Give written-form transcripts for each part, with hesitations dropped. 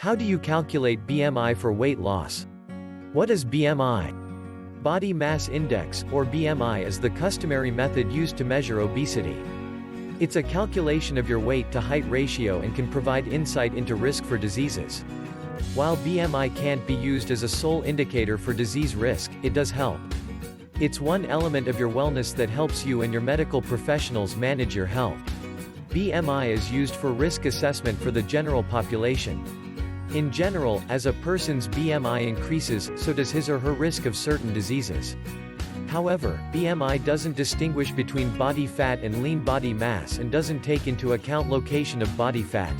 How do you calculate BMI for weight loss? What is BMI? Body Mass Index, or BMI, is the customary method used to measure obesity. It's a calculation of your weight to height ratio and can provide insight into risk for diseases. While BMI can't be used as a sole indicator for disease risk, it does help. It's one element of your wellness that helps you and your medical professionals manage your health. BMI is used for risk assessment for the general population. In general, as a person's BMI increases, so does his or her risk of certain diseases. However, BMI doesn't distinguish between body fat and lean body mass and doesn't take into account location of body fat.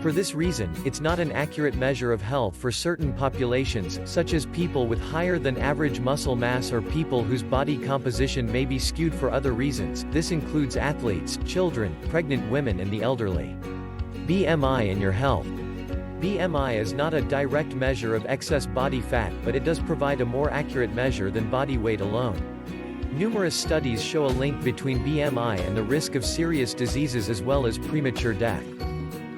For this reason, it's not an accurate measure of health for certain populations, such as people with higher than average muscle mass or people whose body composition may be skewed for other reasons. This includes athletes, children, pregnant women and the elderly. BMI and your health. BMI is not a direct measure of excess body fat, but it does provide a more accurate measure than body weight alone. Numerous studies show a link between BMI and the risk of serious diseases as well as premature death.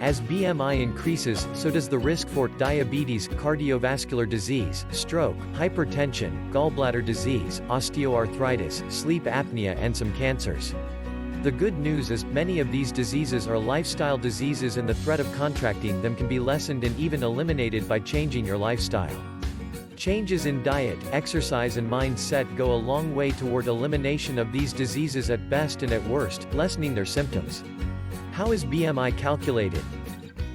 As BMI increases, so does the risk for diabetes, cardiovascular disease, stroke, hypertension, gallbladder disease, osteoarthritis, sleep apnea and some cancers. The good news is, many of these diseases are lifestyle diseases and the threat of contracting them can be lessened and even eliminated by changing your lifestyle. Changes in diet, exercise and mindset go a long way toward elimination of these diseases at best and at worst, lessening their symptoms. How is BMI calculated?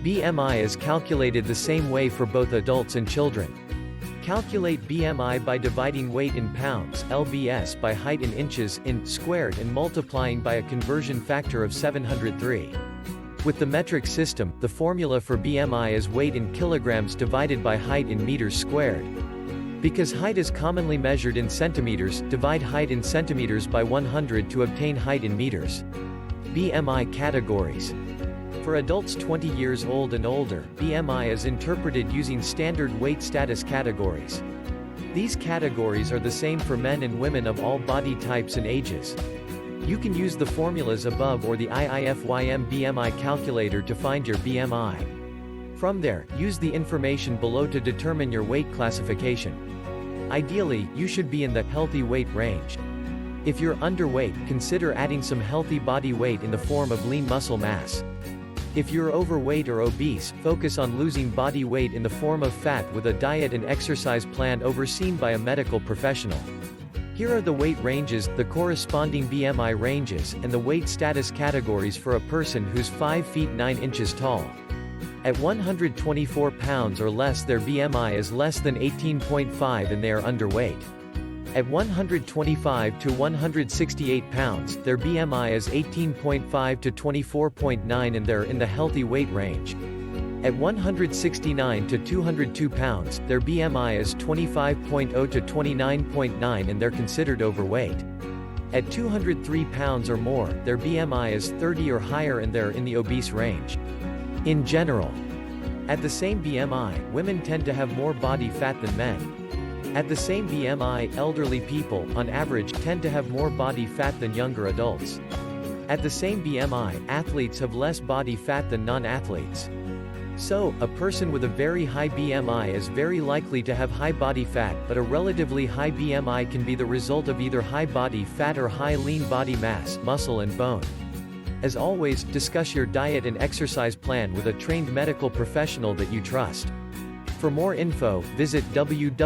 BMI is calculated the same way for both adults and children. Calculate BMI by dividing weight in pounds, lbs, by height in inches, in, squared and multiplying by a conversion factor of 703. With the metric system, the formula for BMI is weight in kilograms divided by height in meters squared. Because height is commonly measured in centimeters, divide height in centimeters by 100 to obtain height in meters. BMI categories. For adults 20 years old and older, BMI is interpreted using standard weight status categories. These categories are the same for men and women of all body types and ages. You can use the formulas above or the IIFYM BMI calculator to find your BMI. From there, use the information below to determine your weight classification. Ideally, you should be in the healthy weight range. If you're underweight, consider adding some healthy body weight in the form of lean muscle mass. If you're overweight or obese, focus on losing body weight in the form of fat with a diet and exercise plan overseen by a medical professional. Here are the weight ranges, the corresponding BMI ranges, and the weight status categories for a person who's 5 feet 9 inches tall. At 124 pounds or less, their BMI is less than 18.5 and they are underweight. At 125 to 168 pounds, their BMI is 18.5 to 24.9 and they're in the healthy weight range. At 169 to 202 pounds, their BMI is 25.0 to 29.9 and they're considered overweight. At 203 pounds or more, their BMI is 30 or higher and they're in the obese range. In general, at the same BMI, women tend to have more body fat than men. At the same BMI, elderly people, on average, tend to have more body fat than younger adults. At the same BMI, athletes have less body fat than non-athletes. So, a person with a very high BMI is very likely to have high body fat, but a relatively high BMI can be the result of either high body fat or high lean body mass, muscle and bone. As always, discuss your diet and exercise plan with a trained medical professional that you trust. For more info, visit www.iifym.com.